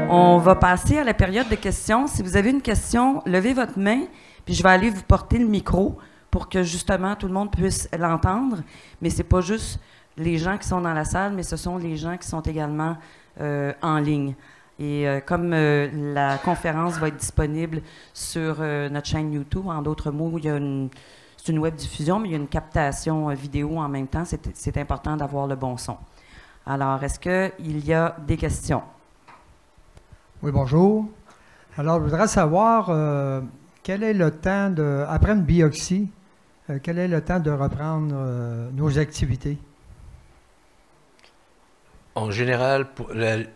On va passer à la période de questions. Si vous avez une question, levez votre main, puis je vais aller vous porter le micro pour que justement tout le monde puisse l'entendre. Mais c'est pas juste les gens qui sont dans la salle, mais ce sont les gens qui sont également en ligne. Et comme la conférence va être disponible sur notre chaîne YouTube, en d'autres mots, c'est une web diffusion, mais il y a une captation vidéo en même temps. C'est important d'avoir le bon son. Alors, est-ce qu'il y a des questions? Oui, bonjour. Alors, je voudrais savoir quel est le temps après une biopsie, quel est le temps de reprendre nos activités? En général,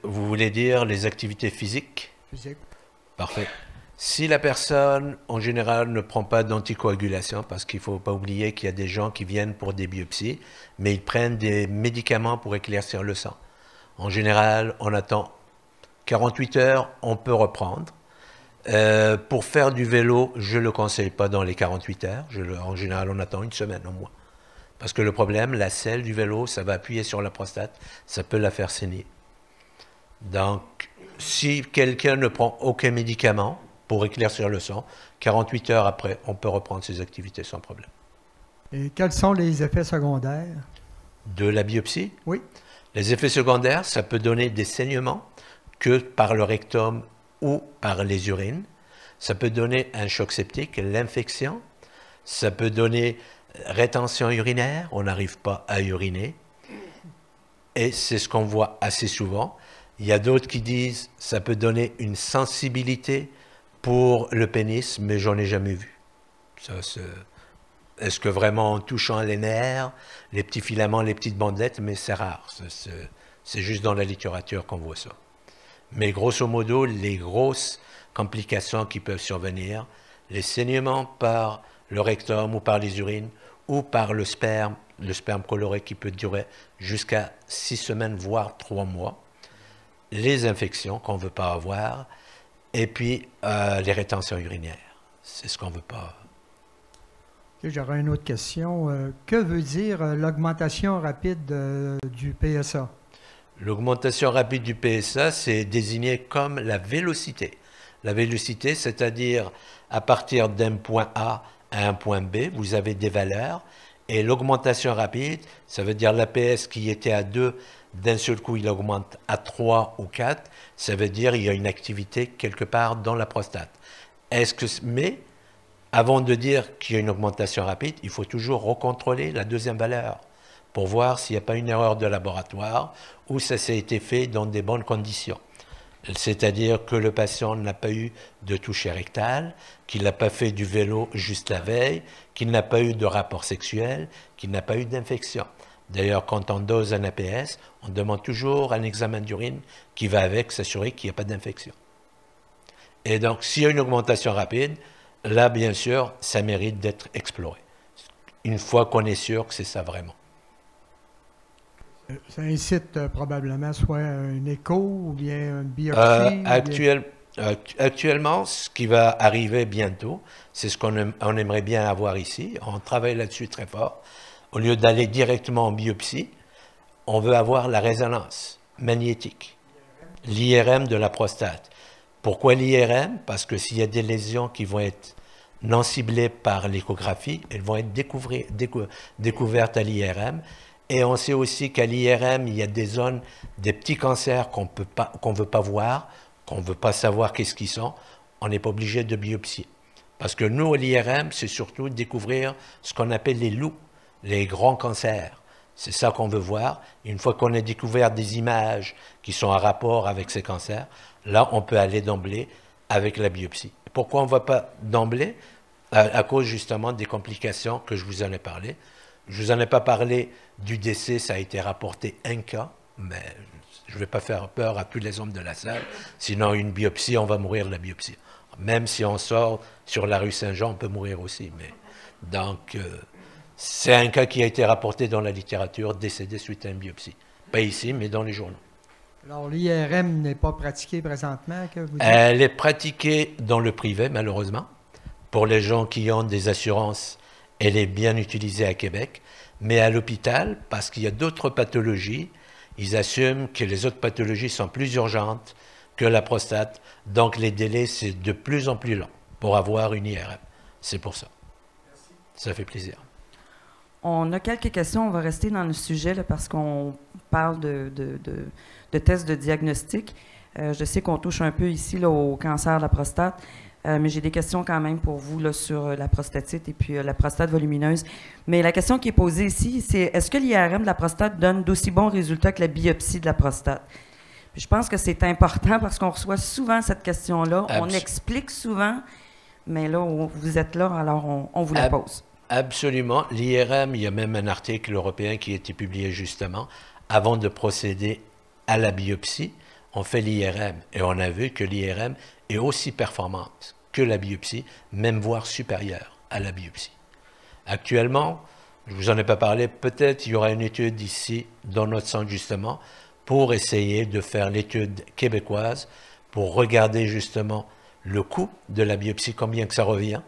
vous voulez dire les activités physiques? Physique. Parfait. Si la personne, en général, ne prend pas d'anticoagulation, parce qu'il ne faut pas oublier qu'il y a des gens qui viennent pour des biopsies, mais ils prennent des médicaments pour éclaircir le sang. En général, on attend 48 heures, on peut reprendre. Pour faire du vélo, je ne le conseille pas dans les 48 heures. En général, on attend une semaine au moins. Parce que le problème, la selle du vélo, ça va appuyer sur la prostate, ça peut la faire saigner. Donc, si quelqu'un ne prend aucun médicament pour éclaircir le sang, 48 heures après, on peut reprendre ses activités sans problème. Et quels sont les effets secondaires? De la biopsie? Oui. Les effets secondaires, ça peut donner des saignements que par le rectum ou par les urines. Ça peut donner un choc septique, l'infection. Ça peut donner rétention urinaire, on n'arrive pas à uriner. Et c'est ce qu'on voit assez souvent. Il y a d'autres qui disent ça peut donner une sensibilité pour le pénis, mais j'en ai jamais vu. Est-ce que vraiment en touchant les nerfs, les petits filaments, les petites bandelettes, mais c'est rare. C'est juste dans la littérature qu'on voit ça. Mais grosso modo, les grosses complications qui peuvent survenir, les saignements par le rectum ou par les urines ou par le sperme coloré qui peut durer jusqu'à 6 semaines, voire 3 mois, les infections qu'on ne veut pas avoir, et puis les rétentions urinaires. C'est ce qu'on ne veut pas. J'aurais une autre question. Que veut dire l'augmentation rapide du PSA? L'augmentation rapide du PSA, c'est désigné comme la vélocité. La vélocité, c'est-à-dire à partir d'un point A à un point B, vous avez des valeurs. Et l'augmentation rapide, ça veut dire l'APS qui était à 2, d'un seul coup, il augmente à 3 ou 4. Ça veut dire qu'il y a une activité quelque part dans la prostate. Mais avant de dire qu'il y a une augmentation rapide, il faut toujours recontrôler la deuxième valeur pour voir s'il n'y a pas une erreur de laboratoire ou ça s'est été fait dans des bonnes conditions. C'est-à-dire que le patient n'a pas eu de toucher rectal, qu'il n'a pas fait du vélo juste la veille, qu'il n'a pas eu de rapport sexuel, qu'il n'a pas eu d'infection. D'ailleurs, quand on dose un APS, on demande toujours un examen d'urine qui va avec, s'assurer qu'il n'y a pas d'infection. Et donc, s'il y a une augmentation rapide, là, bien sûr, ça mérite d'être exploré. Une fois qu'on est sûr que c'est ça vraiment. Ça incite probablement soit un écho ou bien une biopsie? Actuellement, ce qui va arriver bientôt, c'est ce qu'on aimerait bien avoir ici. On travaille là-dessus très fort. Au lieu d'aller directement en biopsie, on veut avoir la résonance magnétique, l'IRM de la prostate. Pourquoi l'IRM? Parce que s'il y a des lésions qui vont être non ciblées par l'échographie, elles vont être découvertes à l'IRM. Et on sait aussi qu'à l'IRM, il y a des zones, des petits cancers qu'on ne veut pas voir, qu'on ne veut pas savoir qu'est-ce qu'ils sont. On n'est pas obligé de biopsier. Parce que nous, à l'IRM, c'est surtout découvrir ce qu'on appelle les loups, les grands cancers. C'est ça qu'on veut voir. Une fois qu'on a découvert des images qui sont en rapport avec ces cancers, là, on peut aller d'emblée avec la biopsie. Pourquoi on ne va pas d'emblée? À cause justement des complications que je vous en ai parlé. Je ne vous en ai pas parlé du décès, ça a été rapporté un cas, mais je ne vais pas faire peur à tous les hommes de la salle. Sinon, une biopsie, on va mourir de la biopsie. Même si on sort sur la rue Saint-Jean, on peut mourir aussi. Donc, c'est un cas qui a été rapporté dans la littérature, décédé suite à une biopsie. Pas ici, mais dans les journaux. Alors, l'IRM n'est pas pratiquée présentement, que vous dites? Elle est pratiquée dans le privé, malheureusement. Pour les gens qui ont des assurances, elle est bien utilisée à Québec. Mais à l'hôpital, parce qu'il y a d'autres pathologies, ils assument que les autres pathologies sont plus urgentes que la prostate. Donc les délais, c'est de plus en plus long pour avoir une IRM. C'est pour ça. Merci. Ça fait plaisir. On a quelques questions. On va rester dans le sujet là, parce qu'on parle de tests de diagnostic. Je sais qu'on touche un peu ici là, au cancer de la prostate, mais j'ai des questions quand même pour vous là, sur la prostatite et puis la prostate volumineuse. Mais la question qui est posée ici, c'est est-ce que l'IRM de la prostate donne d'aussi bons résultats que la biopsie de la prostate? Puis je pense que c'est important parce qu'on reçoit souvent cette question-là. On explique souvent, mais là, vous êtes là, alors on vous la pose. Absolument. L'IRM, il y a même un article européen qui a été publié justement. Avant de procéder à la biopsie, on fait l'IRM et on a vu que l'IRM est aussi performante que la biopsie, même voire supérieure à la biopsie. Actuellement, je ne vous en ai pas parlé, peut-être il y aura une étude ici dans notre centre justement pour essayer de faire l'étude québécoise pour regarder justement le coût de la biopsie, combien que ça revient.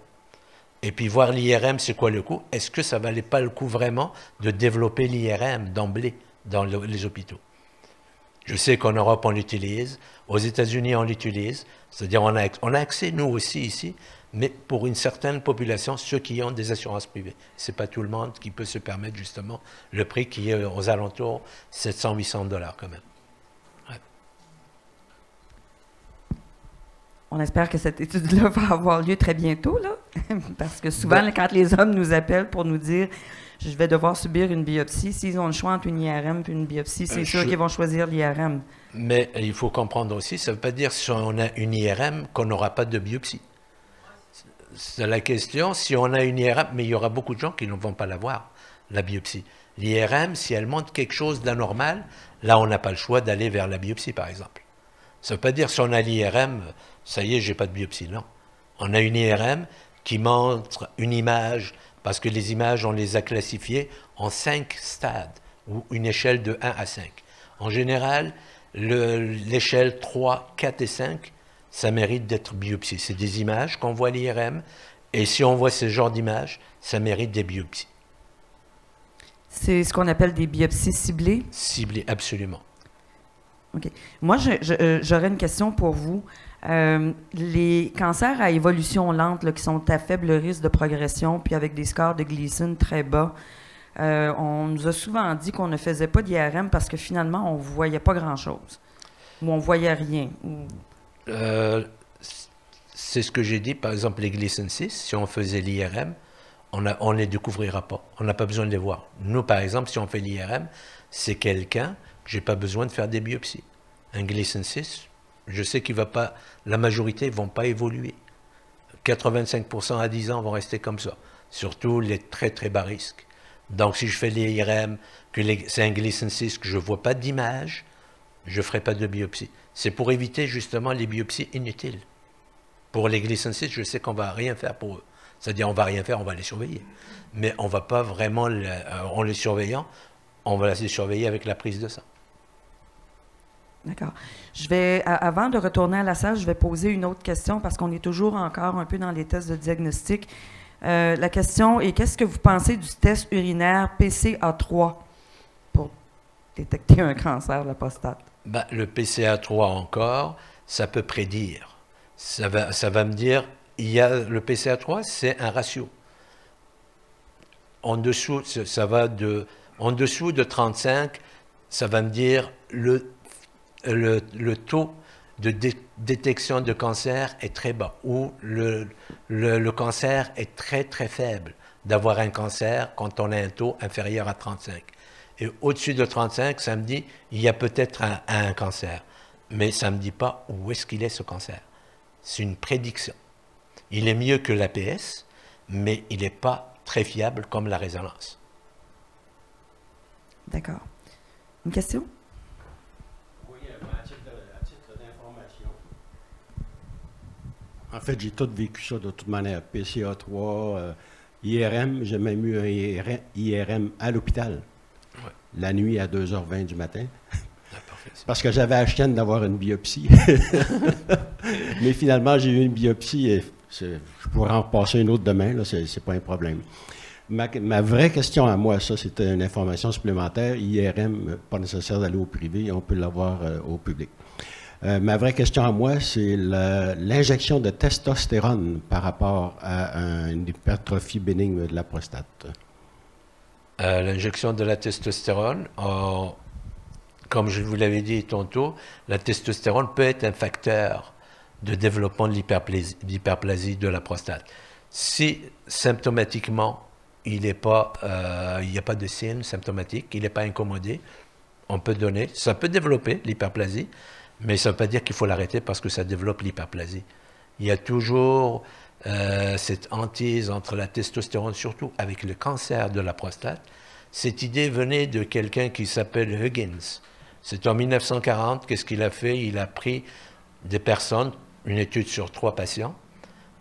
Et puis voir l'IRM, c'est quoi le coût? Est-ce que ça ne valait pas le coup vraiment de développer l'IRM d'emblée dans les hôpitaux? Je sais qu'en Europe, on l'utilise. Aux États-Unis, on l'utilise. C'est-à-dire on a accès, nous aussi, ici, mais pour une certaine population, ceux qui ont des assurances privées. Ce n'est pas tout le monde qui peut se permettre, justement, le prix qui est aux alentours 700-800 $ quand même. Ouais. On espère que cette étude-là va avoir lieu très bientôt, là, parce que souvent, quand les hommes nous appellent pour nous dire « je vais devoir subir une biopsie », s'ils ont le choix entre une IRM et une biopsie, c'est sûr qu'ils vont choisir l'IRM. Mais il faut comprendre aussi, ça ne veut pas dire si on a une IRM qu'on n'aura pas de biopsie. C'est la question, si on a une IRM, mais il y aura beaucoup de gens qui ne vont pas l'avoir, la biopsie. L'IRM, si elle montre quelque chose d'anormal, là, on n'a pas le choix d'aller vers la biopsie, par exemple. Ça ne veut pas dire si on a l'IRM, ça y est, j'ai pas de biopsie. Non. On a une IRM qui montre une image, parce que les images, on les a classifiées en 5 stades, ou une échelle de 1 à 5. En général, l'échelle 3, 4 et 5, ça mérite d'être biopsié. C'est des images qu'on voit à l'IRM, et si on voit ce genre d'images, ça mérite des biopsies. C'est ce qu'on appelle des biopsies ciblées? Ciblées, absolument. OK. Moi, j'aurais une question pour vous. Les cancers à évolution lente, là, qui sont à faible risque de progression, puis avec des scores de Gleason très bas, on nous a souvent dit qu'on ne faisait pas d'IRM parce que finalement, on ne voyait pas grand-chose, ou on ne voyait rien. C'est ce que j'ai dit, par exemple, les Gleason 6, si on faisait l'IRM, on ne les découvrira pas. On n'a pas besoin de les voir. Nous, par exemple, si on fait l'IRM, c'est quelqu'un que je n'ai pas besoin de faire des biopsies. Un Gleason 6, je sais qu'il va pas, la majorité ne vont pas évoluer. 85% à 10 ans vont rester comme ça. Surtout les très très bas risques. Donc si je fais l'IRM, c'est un Gleason 6, que je ne vois pas d'image, je ne ferai pas de biopsie. C'est pour éviter justement les biopsies inutiles. Pour les Gleason 6, je sais qu'on ne va rien faire pour eux. C'est-à-dire on ne va rien faire, on va les surveiller. Mais on ne va pas vraiment, en les surveillant, on va les surveiller avec la prise de sang. D'accord. Avant de retourner à la salle, je vais poser une autre question parce qu'on est toujours encore un peu dans les tests de diagnostic. La question est, qu'est-ce que vous pensez du test urinaire PCA3 pour détecter un cancer de la prostate? Ben, le PCA3 encore, ça peut prédire. Ça va me dire, le PCA3, c'est un ratio. En dessous, en dessous de 35, ça va me dire le taux de détection de cancer est très bas, ou le cancer est très très faible d'avoir un cancer quand on a un taux inférieur à 35. Et au-dessus de 35, ça me dit il y a peut-être un cancer, mais ça ne me dit pas où est-ce qu'il est ce cancer. C'est une prédiction. Il est mieux que l'APS, mais il n'est pas très fiable comme la résonance. D'accord. Une question? Oui, à titre d'information. En fait, j'ai tout vécu ça de toute manière. PCA3, IRM, j'ai même eu un IRM à l'hôpital, la nuit à 2h20 du matin. Parce que j'avais acheté d'avoir une biopsie. Mais finalement, j'ai eu une biopsie et je pourrais en passer une autre demain, ce n'est pas un problème. Ma vraie question à moi, ça, c'était une information supplémentaire. IRM, pas nécessaire d'aller au privé, on peut l'avoir au public. Ma vraie question à moi, c'est l'injection de testostérone par rapport à une hypertrophie bénigne de la prostate. L'injection de la testostérone, comme je vous l'avais dit tantôt, la testostérone peut être un facteur de développement de l'hyperplasie de la prostate. Si symptomatiquement, il n'y a pas de signe symptomatique, il n'est pas incommodé, on peut donner. Ça peut développer l'hyperplasie, mais ça ne veut pas dire qu'il faut l'arrêter parce que ça développe l'hyperplasie. Il y a toujours cette hantise entre la testostérone, surtout avec le cancer de la prostate. Cette idée venait de quelqu'un qui s'appelle Huggins. C'est en 1940, qu'est-ce qu'il a fait? Il a pris des personnes, une étude sur 3 patients,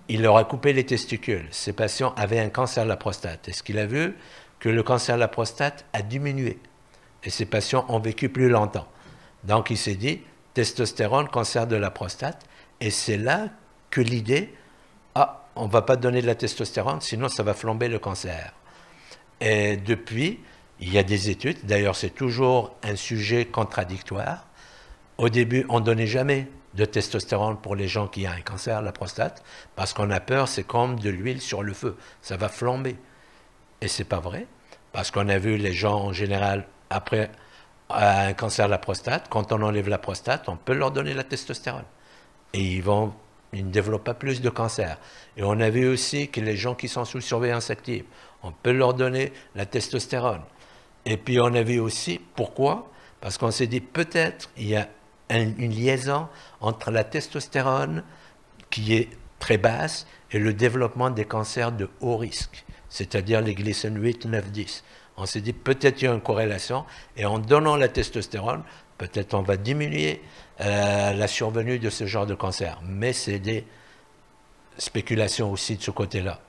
il leur a coupé les testicules. Ces patients avaient un cancer de la prostate. Et ce qu'il a vu, que le cancer de la prostate a diminué. Et ces patients ont vécu plus longtemps. Donc il s'est dit, testostérone, cancer de la prostate. Et c'est là que l'idée, on ne va pas donner de la testostérone, sinon ça va flamber le cancer. Et depuis, il y a des études, d'ailleurs c'est toujours un sujet contradictoire. Au début, on ne donnait jamais de testostérone pour les gens qui ont un cancer de la prostate, parce qu'on a peur, c'est comme de l'huile sur le feu, ça va flamber. Et ce n'est pas vrai, parce qu'on a vu les gens en général, après un cancer de la prostate, quand on enlève la prostate, on peut leur donner la testostérone. Et ils ne développent pas plus de cancer. Et on a vu aussi que les gens qui sont sous surveillance active, on peut leur donner la testostérone. Et puis on a vu aussi, pourquoi? Parce qu'on s'est dit, peut-être il y a une liaison entre la testostérone qui est très basse et le développement des cancers de haut risque, c'est-à-dire les glycènes 8, 9, 10. On s'est dit peut-être il y a une corrélation et en donnant la testostérone, peut-être on va diminuer la survenue de ce genre de cancer. Mais c'est des spéculations aussi de ce côté-là.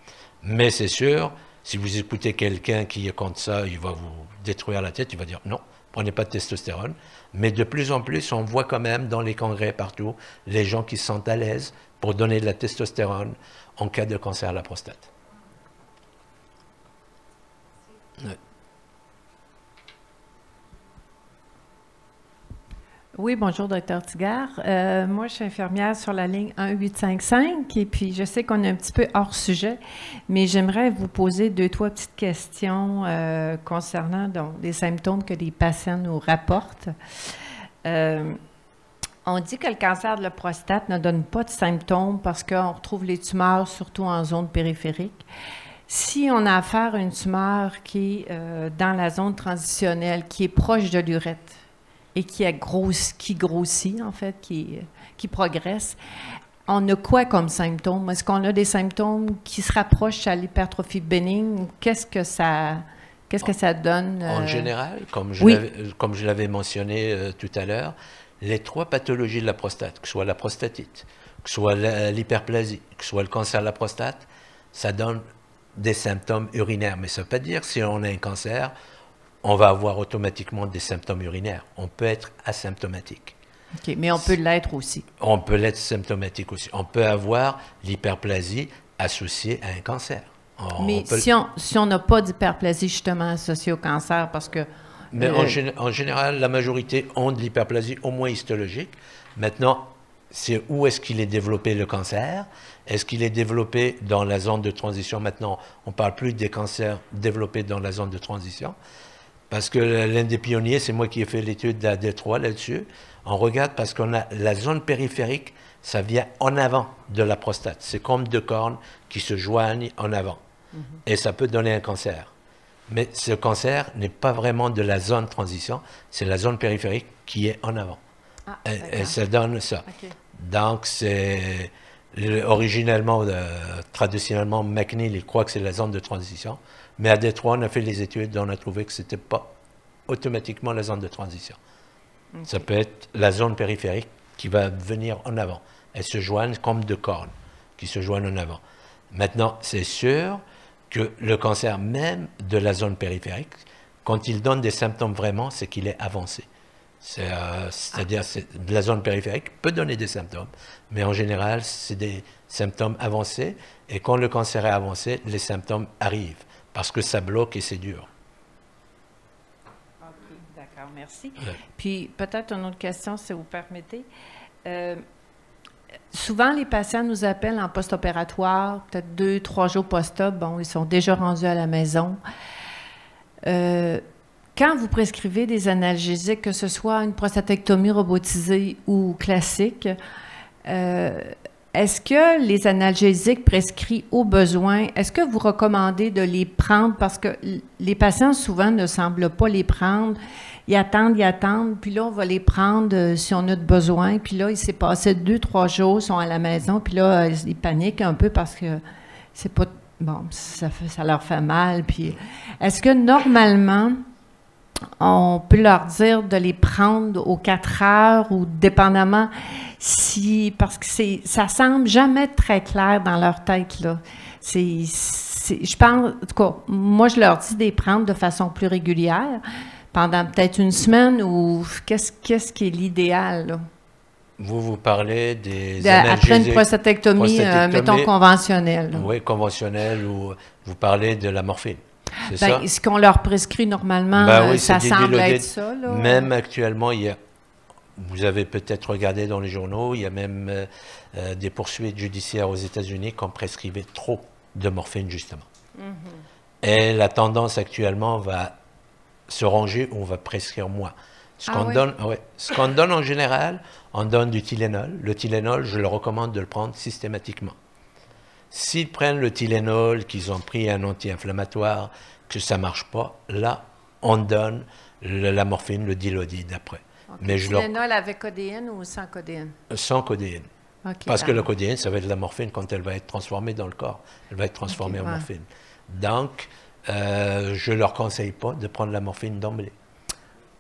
Mais c'est sûr, si vous écoutez quelqu'un qui est contre ça, il va vous détruire la tête, il va dire non, prenez pas de testostérone. Mais de plus en plus, on voit quand même dans les congrès partout, les gens qui se sentent à l'aise pour donner de la testostérone en cas de cancer de la prostate. Ouais. Oui, bonjour, Dr. Tigard. Moi, je suis infirmière sur la ligne 1855 et puis je sais qu'on est un petit peu hors sujet, mais j'aimerais vous poser 2-3 petites questions concernant donc, les symptômes que les patients nous rapportent. On dit que le cancer de la prostate ne donne pas de symptômes parce qu'on retrouve les tumeurs surtout en zone périphérique. Si on a affaire à une tumeur qui est dans la zone transitionnelle, qui est proche de l'urètre, et qui grossit, en fait, qui progresse. On a quoi comme symptômes? Est-ce qu'on a des symptômes qui se rapprochent à l'hypertrophie bénigne? Qu'est-ce que ça donne? En général, comme je l'avais mentionné tout à l'heure, les 3 pathologies de la prostate, que ce soit la prostatite, que ce soit l'hyperplasie, que ce soit le cancer de la prostate, ça donne des symptômes urinaires. Mais ça ne veut pas dire si on a un cancer, on va avoir automatiquement des symptômes urinaires. On peut être asymptomatique. OK, mais on peut l'être aussi. On peut l'être symptomatique aussi. On peut avoir l'hyperplasie associée à un cancer. Mais si on n'a pas d'hyperplasie justement associée au cancer, parce que... Mais en général, la majorité ont de l'hyperplasie, au moins histologique. Maintenant, c'est où est-ce qu'il est développé le cancer? Est-ce qu'il est développé dans la zone de transition? Maintenant, on ne parle plus des cancers développés dans la zone de transition. Parce que l'un des pionniers, c'est moi qui ai fait l'étude à Détroit là-dessus. On regarde parce qu'on a la zone périphérique, ça vient en avant de la prostate. C'est comme 2 cornes qui se joignent en avant. Et ça peut donner un cancer. Mais ce cancer n'est pas vraiment de la zone transition, c'est la zone périphérique qui est en avant. Ah, et ça donne ça. Okay. Donc, c'est originellement, traditionnellement, McNeil, il croit que c'est la zone de transition. Mais à Détroit, on a fait les études et on a trouvé que ce n'était pas automatiquement la zone de transition. Okay. Ça peut être la zone périphérique qui va venir en avant. Elles se joignent comme 2 cornes qui se joignent en avant. Maintenant, c'est sûr que le cancer même de la zone périphérique, quand il donne des symptômes vraiment, c'est qu'il est avancé. C'est-à-dire que la zone périphérique peut donner des symptômes, mais en général, c'est des symptômes avancés. Et quand le cancer est avancé, les symptômes arrivent. Parce que ça bloque et c'est dur. OK, d'accord, merci. Ouais. Puis peut-être une autre question, si vous permettez. Souvent, les patients nous appellent en post-opératoire, peut-être 2-3 jours post-op. Bon, ils sont déjà rendus à la maison. Quand vous prescrivez des analgésiques, que ce soit une prostatectomie robotisée ou classique, est-ce que les analgésiques prescrits au besoin, est-ce que vous recommandez de les prendre? Parce que les patients, souvent, ne semblent pas les prendre. Ils attendent, puis là, on va les prendre si on a de besoin. Puis là, il s'est passé 2-3 jours, ils sont à la maison, puis là, ils paniquent un peu parce que c'est pas... Bon, ça leur fait mal. Puis est-ce que, normalement, on peut leur dire de les prendre aux 4 heures ou dépendamment si... Parce que ça semble jamais très clair dans leur tête, là. Je pense... En tout cas, moi, je leur dis de les prendre de façon plus régulière, pendant peut-être une semaine, ou qu'est-ce qui est l'idéal, là? Vous parlez des analgésiques... Après une prostatectomie, mettons, conventionnelle. Là. Oui, conventionnelle, ou vous parlez de la morphine. C'est ça? Ce qu'on leur prescrit normalement, oui, ça semble être ça. Là. Même actuellement, vous avez peut-être regardé dans les journaux, il y a même des poursuites judiciaires aux États-Unis qui ont prescrivé trop de morphine, justement. Mm-hmm. Et la tendance actuellement va se ranger, on va prescrire moins. Ce qu'on donne en général, on donne du Tylenol. Le Tylenol, je leur recommande de le prendre systématiquement. S'ils prennent le Tylenol, qu'ils ont pris un anti-inflammatoire, que ça ne marche pas, là, on donne la morphine, le Dilodid après. Okay. Mais Tylenol avec codéine ou sans codéine? Sans codéine. Okay, parce que la codéine, ça va être de la morphine quand elle va être transformée dans le corps. Elle va être transformée en morphine. Donc, je ne leur conseille pas de prendre la morphine d'emblée.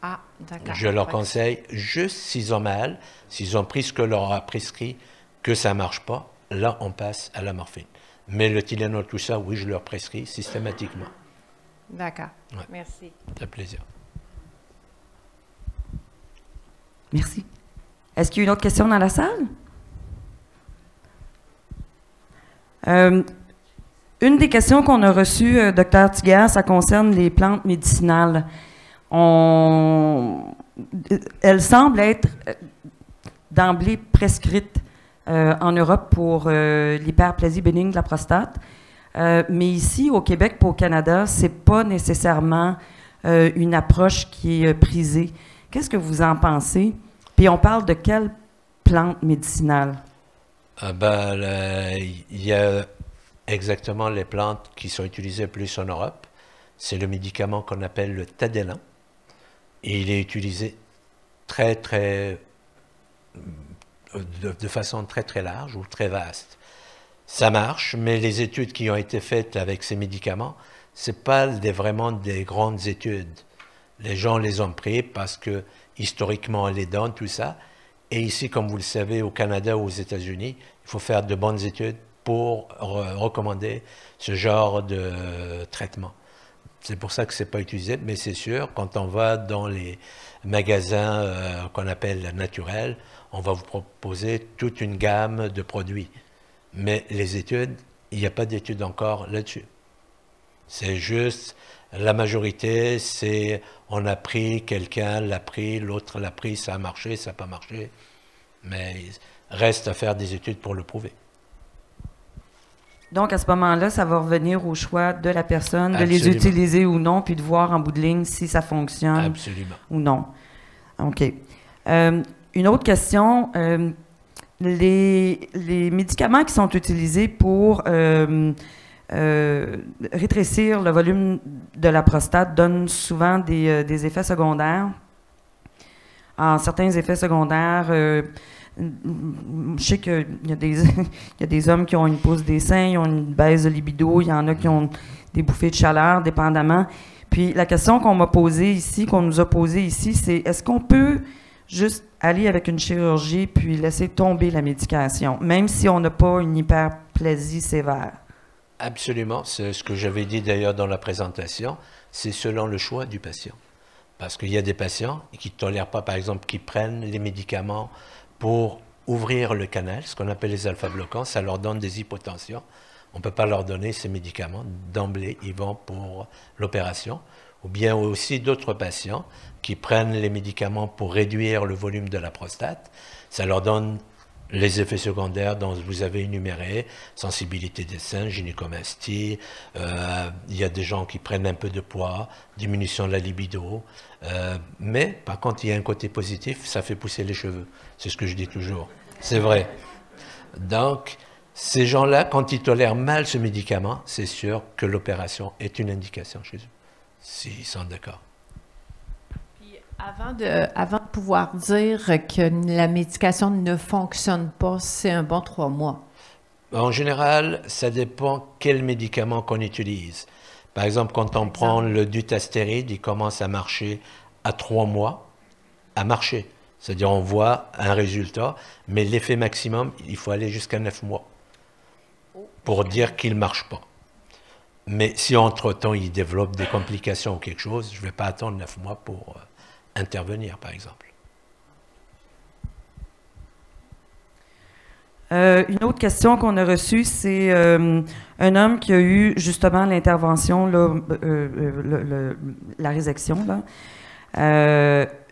Ah, d'accord. Je leur conseille juste s'ils ont mal, s'ils ont pris ce que leur a prescrit, que ça ne marche pas, là, on passe à la morphine. Mais le Tylenol, tout ça, oui, je leur prescris systématiquement. D'accord. Ouais. Merci. Ça fait plaisir. Merci. Est-ce qu'il y a une autre question dans la salle? Une des questions qu'on a reçues, Dr. Tigard, ça concerne les plantes médicinales. Elle semble être d'emblée prescrite en Europe pour l'hyperplasie bénigne de la prostate. Mais ici, au Québec et au Canada, ce n'est pas nécessairement une approche qui est prisée. Qu'est-ce que vous en pensez? Puis on parle de quelle plante médicinale? Il y a exactement les plantes qui sont utilisées plus en Europe. C'est le médicament qu'on appelle le Tadalane. Et il est utilisé de façon très, très large ou très vaste. Ça marche, mais les études qui ont été faites avec ces médicaments, ce n'est pas vraiment des grandes études. Les gens les ont pris parce que, historiquement, on les donne, tout ça. Et ici, comme vous le savez, au Canada ou aux États-Unis, il faut faire de bonnes études pour recommander ce genre de traitement. C'est pour ça que ce n'est pas utilisé, mais c'est sûr, quand on va dans les magasins qu'on appelle naturels, on va vous proposer toute une gamme de produits. Mais les études, il n'y a pas d'études encore là-dessus. C'est juste, la majorité, c'est on a pris, quelqu'un l'a pris, l'autre l'a pris, ça a marché, ça n'a pas marché. Mais il reste à faire des études pour le prouver. Donc, à ce moment-là, ça va revenir au choix de la personne, Absolument. de les utiliser ou non, puis de voir en bout de ligne si ça fonctionne Absolument. ou non. OK. Une autre question. Les médicaments qui sont utilisés pour rétrécir le volume de la prostate donnent souvent des effets secondaires. En certains effets secondaires... je sais qu'il y a des hommes qui ont une pousse des seins, ils ont une baisse de libido, il y en a qui ont des bouffées de chaleur, dépendamment. Puis la question qu'on nous a posée ici, c'est est-ce qu'on peut juste aller avec une chirurgie puis laisser tomber la médication, même si on n'a pas une hyperplasie sévère? Absolument. C'est ce que j'avais dit d'ailleurs dans la présentation. C'est selon le choix du patient. Parce qu'il y a des patients qui ne tolèrent pas, par exemple, qui prennent les médicaments pour ouvrir le canal, ce qu'on appelle les alpha-bloquants, ça leur donne des hypotensions. On ne peut pas leur donner ces médicaments. D'emblée, ils vont pour l'opération. ou bien aussi d'autres patients qui prennent les médicaments pour réduire le volume de la prostate. Ça leur donne les effets secondaires dont vous avez énuméré, sensibilité des seins, gynécomastie, il y a des gens qui prennent un peu de poids, diminution de la libido, mais par contre il y a un côté positif, ça fait pousser les cheveux, c'est ce que je dis toujours, c'est vrai. Donc ces gens-là, quand ils tolèrent mal ce médicament, c'est sûr que l'opération est une indication chez eux, s'ils sont d'accord. Avant de pouvoir dire que la médication ne fonctionne pas, c'est un bon 3 mois. En général, ça dépend quel médicament qu'on utilise. Par exemple, quand on prend le dutastéride, il commence à marcher à 3 mois, à marcher. C'est-à-dire on voit un résultat, mais l'effet maximum, il faut aller jusqu'à 9 mois pour dire qu'il ne marche pas. Mais si entre-temps, il développe des complications ou quelque chose, je ne vais pas attendre 9 mois pour intervenir, par exemple. Une autre question qu'on a reçue, c'est un homme qui a eu justement l'intervention, la résection, là,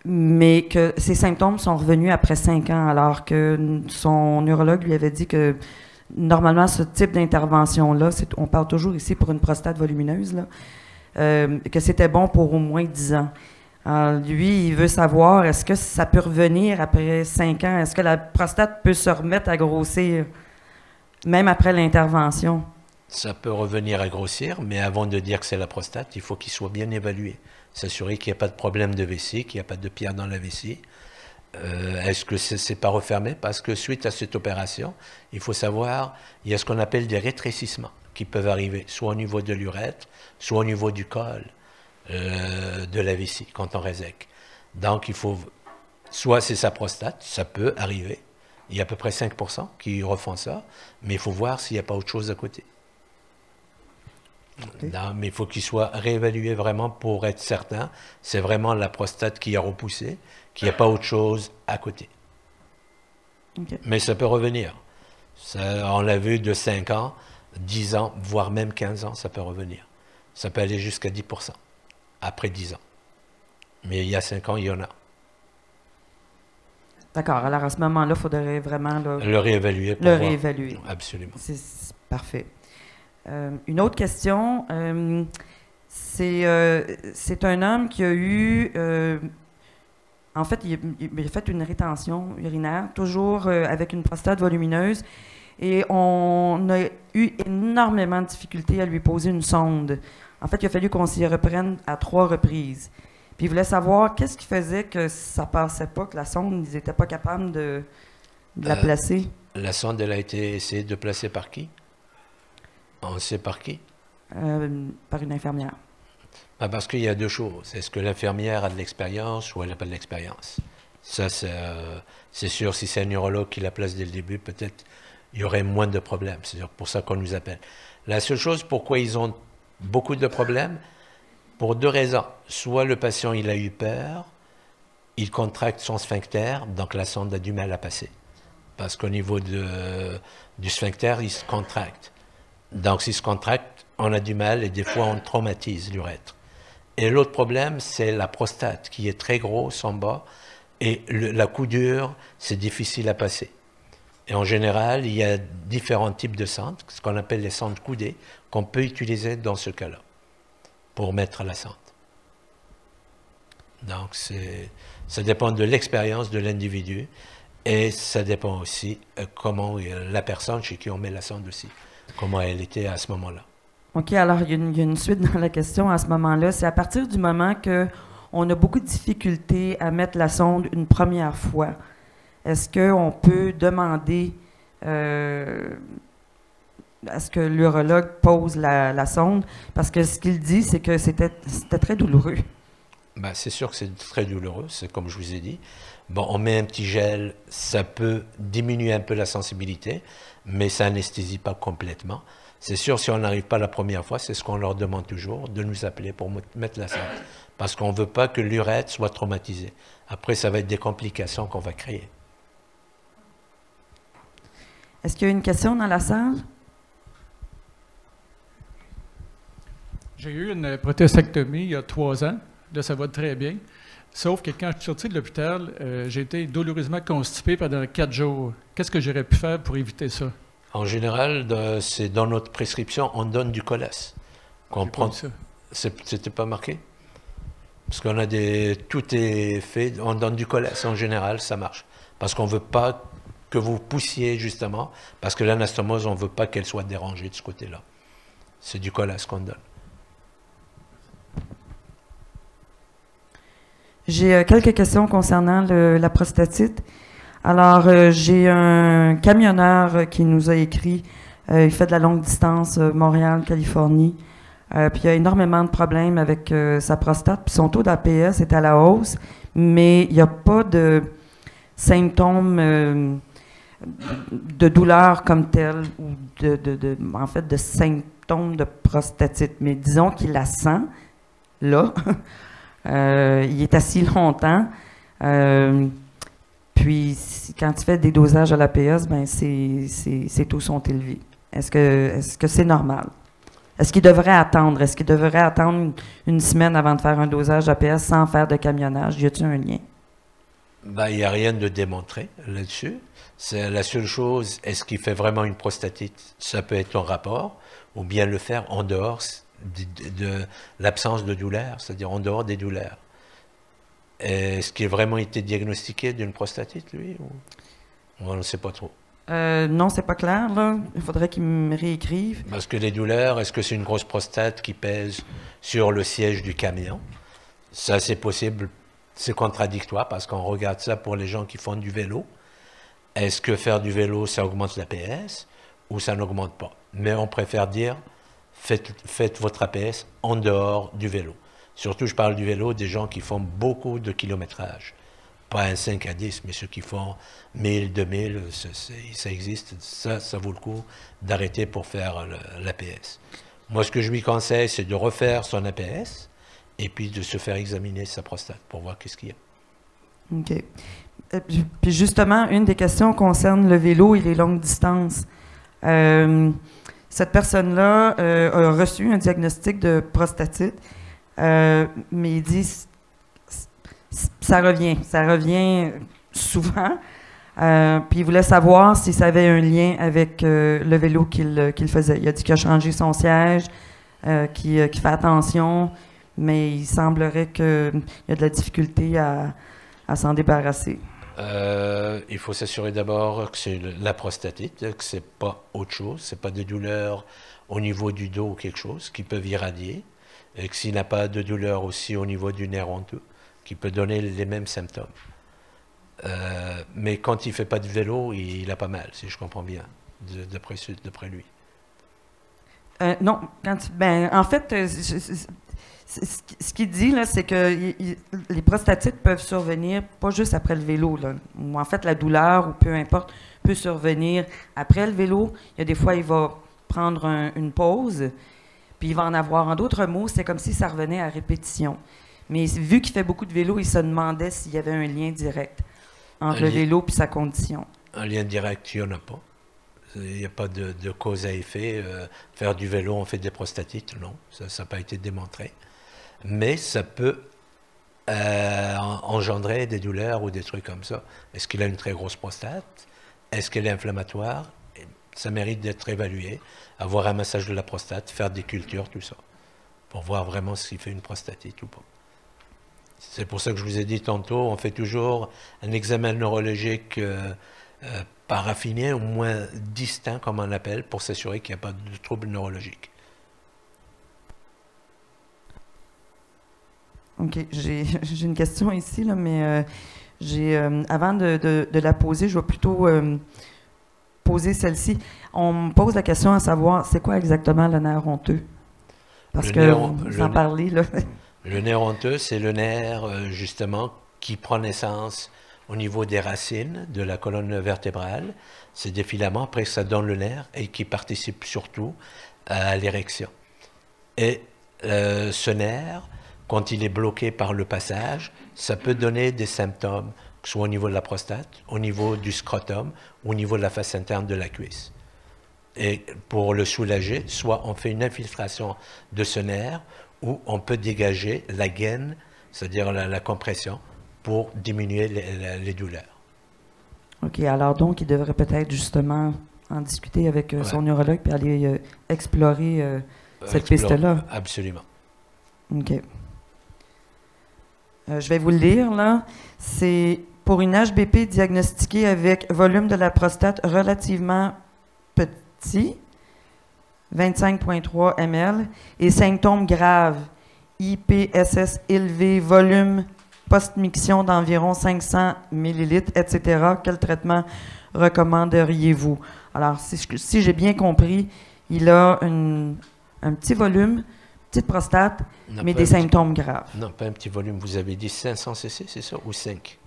mais que ses symptômes sont revenus après 5 ans, alors que son neurologue lui avait dit que normalement, ce type d'intervention-là, on parle toujours ici pour une prostate volumineuse, là, que c'était bon pour au moins 10 ans. Alors, lui, il veut savoir, est-ce que ça peut revenir après 5 ans? Est-ce que la prostate peut se remettre à grossir, même après l'intervention? Ça peut revenir à grossir, mais avant de dire que c'est la prostate, il faut qu'il soit bien évalué. S'assurer qu'il n'y a pas de problème de vessie, qu'il n'y a pas de pierre dans la vessie. Est-ce que c'est pas refermé? Parce que suite à cette opération, il faut savoir, il y a ce qu'on appelle des rétrécissements qui peuvent arriver, soit au niveau de l'urètre, soit au niveau du col. De la vessie quand on résèque. Donc, il faut, soit c'est sa prostate, ça peut arriver. Il y a à peu près 5% qui refont ça, mais il faut voir s'il n'y a pas autre chose à côté. Okay. Non, mais il faut qu'il soit réévalué vraiment pour être certain. C'est vraiment la prostate qui a repoussé, qu'il n'y a pas autre chose à côté. Okay. Mais ça peut revenir. Ça, on l'a vu de 5 ans, 10 ans, voire même 15 ans, ça peut revenir. Ça peut aller jusqu'à 10%. Après 10 ans. Mais il y a 5 ans, il y en a. D'accord. Alors, à ce moment-là, il faudrait vraiment le réévaluer. Le réévaluer. Absolument. C'est parfait. Une autre question. C'est un homme qui a eu... en fait, il a fait une rétention urinaire, toujours avec une prostate volumineuse. Et on a eu énormément de difficultés à lui poser une sonde. En fait, il a fallu qu'on s'y reprenne à 3 reprises. Puis il voulait savoir qu'est-ce qui faisait que ça passait pas, que la sonde, ils n'étaient pas capables de la placer. La sonde, elle a été essayée de placer par qui? On sait par qui? Par une infirmière. Parce qu'il y a 2 choses. Est-ce que l'infirmière a de l'expérience ou elle n'a pas de l'expérience? Ça, c'est sûr, si c'est un neurologue qui la place dès le début, peut-être il y aurait moins de problèmes. C'est pour ça qu'on nous appelle. La seule chose, pourquoi ils ont beaucoup de problèmes, pour 2 raisons. Soit le patient, il a eu peur, il contracte son sphincter, donc la sonde a du mal à passer. Parce qu'au niveau du sphincter, il se contracte. Donc s'il se contracte, on a du mal et des fois on traumatise l'urètre. Et l'autre problème, c'est la prostate, qui est très grosse en bas, et la coudure, c'est difficile à passer. Et en général, il y a différents types de sondes, ce qu'on appelle les sondes coudées, qu'on peut utiliser dans ce cas-là, pour mettre la sonde. Donc, ça dépend de l'expérience de l'individu, et ça dépend aussi comment la personne chez qui on met la sonde aussi, comment elle était à ce moment-là. OK, alors il y a une suite dans la question à ce moment-là. C'est à partir du moment qu'on a beaucoup de difficultés à mettre la sonde une première fois, est-ce qu'on peut demander à ce que l'urologue pose la sonde? Parce que ce qu'il dit, c'est que c'était très douloureux. Ben, c'est sûr que c'est très douloureux, c'est comme je vous ai dit. Bon, on met un petit gel, ça peut diminuer un peu la sensibilité, mais ça n'anesthésie pas complètement. C'est sûr, si on n'arrive pas la première fois, c'est ce qu'on leur demande toujours, de nous appeler pour mettre la sonde. Parce qu'on ne veut pas que l'urètre soit traumatisé. Après, ça va être des complications qu'on va créer. Est-ce qu'il y a une question dans la salle? J'ai eu une prostatectomie il y a 3 ans. Là, ça va très bien. Sauf que quand je suis sorti de l'hôpital, j'ai été douloureusement constipé pendant 4 jours. Qu'est-ce que j'aurais pu faire pour éviter ça? En général, c'est dans notre prescription, on donne du Colas. C'était pas marqué? Parce qu'on a tout est fait, on donne du Colas. En général, ça marche. Parce qu'on ne veut pas que vous poussiez, justement, parce que l'anastomose, on ne veut pas qu'elle soit dérangée de ce côté-là. C'est du Colas qu'on donne. J'ai quelques questions concernant la prostatite. Alors, j'ai un camionneur qui nous a écrit, il fait de la longue distance, Montréal, Californie, puis il a énormément de problèmes avec sa prostate, puis son taux d'APS est à la hausse, mais il n'y a pas de symptômes de douleur comme tel, ou en fait, de symptômes de prostatite. Mais disons qu'il la sent, là. Il est assis longtemps. Puis, quand tu fais des dosages à l'APS, ben ses taux sont élevés. Est-ce que c'est normal? Est-ce qu'il devrait attendre? Est-ce qu'il devrait attendre une semaine avant de faire un dosage d'APS sans faire de camionnage? Y a-t-il un lien? Ben, il n'y a rien de démontré là-dessus. C'est la seule chose, est-ce qu'il fait vraiment une prostatite? Ça peut être en rapport, ou bien le faire en dehors de l'absence de douleur, c'est-à-dire en dehors des douleurs. Est-ce qu'il a vraiment été diagnostiqué d'une prostatite, lui? Ou on ne sait pas trop. Non, c'est pas clair, là. Il faudrait qu'il me réécrive. Parce que les douleurs, est-ce que c'est une grosse prostate qui pèse sur le siège du camion? Ça, c'est possible. C'est contradictoire parce qu'on regarde ça pour les gens qui font du vélo. Est-ce que faire du vélo, ça augmente l'APS ou ça n'augmente pas? Mais on préfère dire, faites votre APS en dehors du vélo. Surtout, je parle du vélo des gens qui font beaucoup de kilométrage. Pas un 5 à 10, mais ceux qui font 1000, 2000, ça existe. Ça vaut le coup d'arrêter pour faire l'APS. Moi, ce que je lui conseille, c'est de refaire son APS et puis de se faire examiner sa prostate pour voir qu'est-ce qu'il y a. OK. Puis justement, une des questions concerne le vélo et les longues distances. Cette personne-là a reçu un diagnostic de prostatite, mais il dit ça revient souvent. Puis il voulait savoir si ça avait un lien avec le vélo qu'il faisait. Il a dit qu'il a changé son siège, qu'il fait attention, mais il semblerait qu'il y a de la difficulté à s'en débarrasser. Il faut s'assurer d'abord que c'est la prostatite, que c'est pas autre chose, c'est pas des douleurs au niveau du dos ou quelque chose qui peuvent irradier, et que s'il n'a pas de douleur aussi au niveau du nerf honteux, qui peut donner les mêmes symptômes. Mais quand il fait pas de vélo, il a pas mal, si je comprends bien, d'après lui. Non, en fait, ce qu'il dit, là, c'est que les prostatites peuvent survenir pas juste après le vélo, là, ou en fait la douleur, ou peu importe, peut survenir après le vélo. Il y a des fois, il va prendre une pause, puis il va en avoir. En d'autres mots, c'est comme si ça revenait à répétition. Mais vu qu'il fait beaucoup de vélo, il se demandait s'il y avait un lien direct entre le vélo et sa condition. Un lien direct, il n'y en a pas. Il n'y a pas de cause à effet. Faire du vélo, on fait des prostatites, non. Ça n'a pas été démontré. Mais ça peut engendrer des douleurs ou des trucs comme ça. Est-ce qu'il a une très grosse prostate? Est-ce qu'elle est inflammatoire? Ça mérite d'être évalué. Avoir un massage de la prostate, faire des cultures, tout ça. Pour voir vraiment s'il fait une prostatite ou pas. C'est pour ça que je vous ai dit tantôt, on fait toujours un examen neurologique paraffiné, au moins distinct, comme on l'appelle, pour s'assurer qu'il n'y a pas de trouble neurologique. OK. J'ai une question ici, là, mais avant de la poser, je vais plutôt poser celle-ci. On me pose la question à savoir, c'est quoi exactement le nerf honteux? Parce que vous en parlez, là. Le nerf honteux, c'est le nerf, justement, qui prend naissance au niveau des racines de la colonne vertébrale. C'est des filaments, après ça donne le nerf, et qui participe surtout à l'érection. Et ce nerf, quand il est bloqué par le passage, ça peut donner des symptômes, que ce soit au niveau de la prostate, au niveau du scrotum, ou au niveau de la face interne de la cuisse. Et pour le soulager, soit on fait une infiltration de ce nerf, ou on peut dégager la gaine, c'est-à-dire la compression, pour diminuer les douleurs. OK, alors donc, il devrait peut-être justement en discuter avec son neurologue puis aller explorer cette piste-là. Absolument. OK. Je vais vous le lire, là. C'est pour une HBP diagnostiquée avec volume de la prostate relativement petit, 25,3 ml, et symptômes graves, IPSS élevé, volume post-miction d'environ 500 ml, etc. Quel traitement recommanderiez-vous? Alors, si j'ai bien compris, il a un petit volume, petite prostate, Non, mais des symptômes graves. Non, pas un petit volume. Vous avez dit 500 cc, c'est ça, ou 5?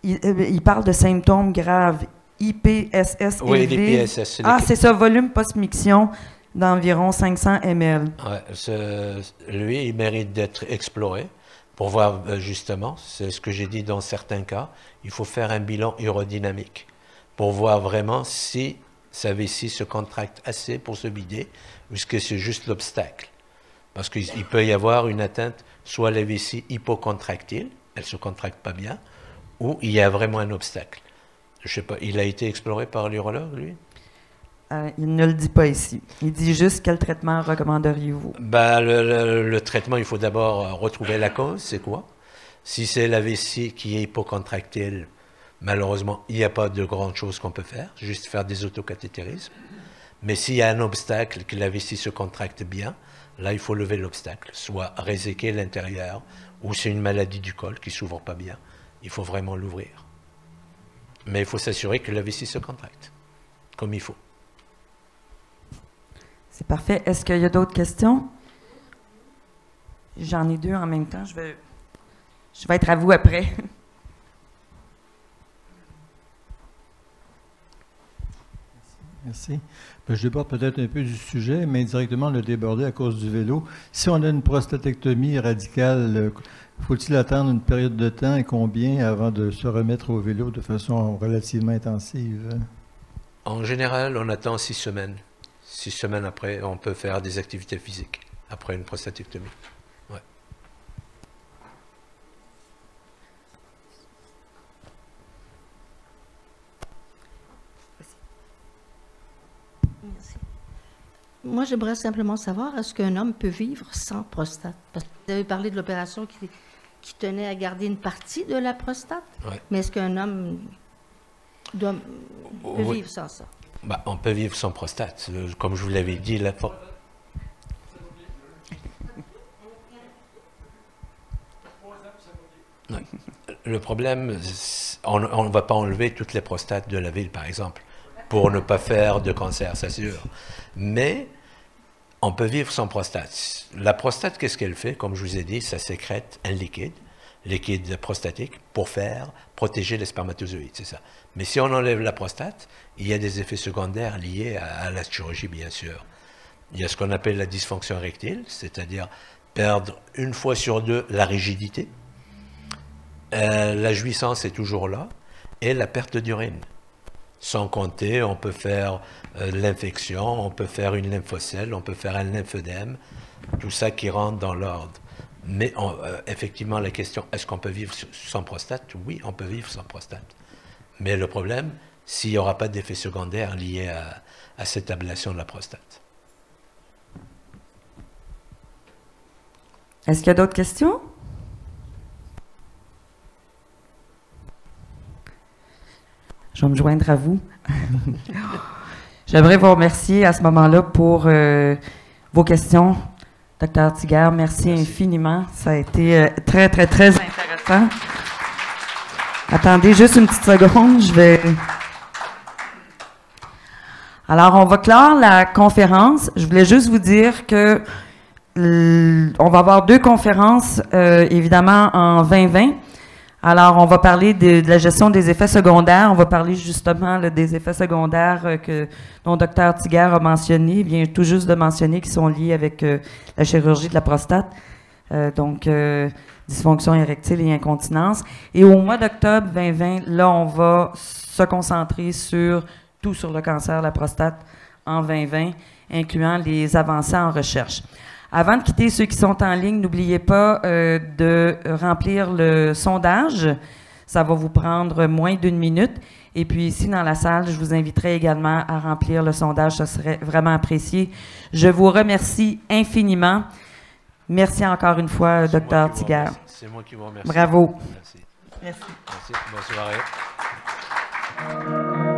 Il parle de symptômes graves. IPSS Oui, élevé. l'IPSS. Ah, c'est ça, volume post-miction d'environ 500 ml. Ouais, lui, il mérite d'être exploré pour voir justement, c'est ce que j'ai dit dans certains cas, il faut faire un bilan urodynamique pour voir vraiment si sa vessie se contracte assez pour se vider ou est-ce que c'est juste l'obstacle. Parce qu'il peut y avoir une atteinte, soit la vessie hypocontractile, elle ne se contracte pas bien, ou il y a vraiment un obstacle. Je sais pas, il a été exploré par l'urologue, lui? Il ne le dit pas ici. Il dit juste quel traitement recommanderiez-vous? Le traitement, il faut d'abord retrouver la cause, c'est quoi? Si c'est la vessie qui est hypocontractile, malheureusement, il n'y a pas de grandes choses qu'on peut faire, juste faire des autocathétérismes. Mais s'il y a un obstacle, que la vessie se contracte bien, là, il faut lever l'obstacle, soit réséquer l'intérieur, ou c'est une maladie du col qui ne s'ouvre pas bien. Il faut vraiment l'ouvrir. Mais il faut s'assurer que la vessie se contracte, comme il faut. C'est parfait. Est-ce qu'il y a d'autres questions? J'en ai deux en même temps. Je vais être à vous après. Merci. Je déborde peut-être un peu du sujet, mais indirectement le déborder à cause du vélo. Si on a une prostatectomie radicale, faut-il attendre une période de temps et combien avant de se remettre au vélo de façon relativement intensive? En général, on attend 6 semaines. 6 semaines après, on peut faire des activités physiques après une prostatectomie. Ouais. Merci. Moi, j'aimerais simplement savoir, est-ce qu'un homme peut vivre sans prostate? Parce que vous avez parlé de l'opération qui tenait à garder une partie de la prostate, mais est-ce qu'un homme peut vivre sans ça? Bah, on peut vivre sans prostate. Comme je vous l'avais dit, le problème, on ne va pas enlever toutes les prostates de la ville, par exemple, pour ne pas faire de cancer, c'est sûr. Mais on peut vivre sans prostate. La prostate, qu'est-ce qu'elle fait? Comme je vous ai dit, ça sécrète un liquide prostatique, pour protéger les spermatozoïdes, c'est ça. Mais si on enlève la prostate, il y a des effets secondaires liés à la chirurgie, bien sûr. Il y a ce qu'on appelle la dysfonction érectile, c'est-à-dire perdre une fois sur deux la rigidité. La jouissance est toujours là, et la perte d'urine. Sans compter, on peut faire l'infection, on peut faire une lymphocèle, on peut faire un lymphodème, tout ça qui rentre dans l'ordre. Mais effectivement, la question, est-ce qu'on peut vivre sans prostate? Oui, on peut vivre sans prostate. Mais le problème, s'il n'y aura pas d'effet secondaire lié à cette ablation de la prostate. Est-ce qu'il y a d'autres questions? Je vais me joindre à vous. J'aimerais vous remercier à ce moment-là pour vos questions. Dr. Tigard, merci infiniment. Ça a été très, très, très intéressant. Attendez juste une petite seconde, je vais... Alors, on va clore la conférence. Je voulais juste vous dire que on va avoir 2 conférences, évidemment, en 2020. Alors, on va parler de la gestion des effets secondaires. On va parler justement là, des effets secondaires dont Dr. Tigard a mentionné, il vient tout juste de mentionner, qui sont liés avec la chirurgie de la prostate. Donc, dysfonction érectile et incontinence. Et au mois d'octobre 2020, là, on va se concentrer sur le cancer de la prostate en 2020, incluant les avancées en recherche. Avant de quitter ceux qui sont en ligne, n'oubliez pas de remplir le sondage. Ça va vous prendre moins d'1 minute. Et puis ici, dans la salle, je vous inviterai également à remplir le sondage. Ça serait vraiment apprécié. Je vous remercie infiniment. Merci encore une fois, Dr. Tigard. C'est moi qui vous remercie. Bravo. Merci. Merci. Merci. Bonne soirée.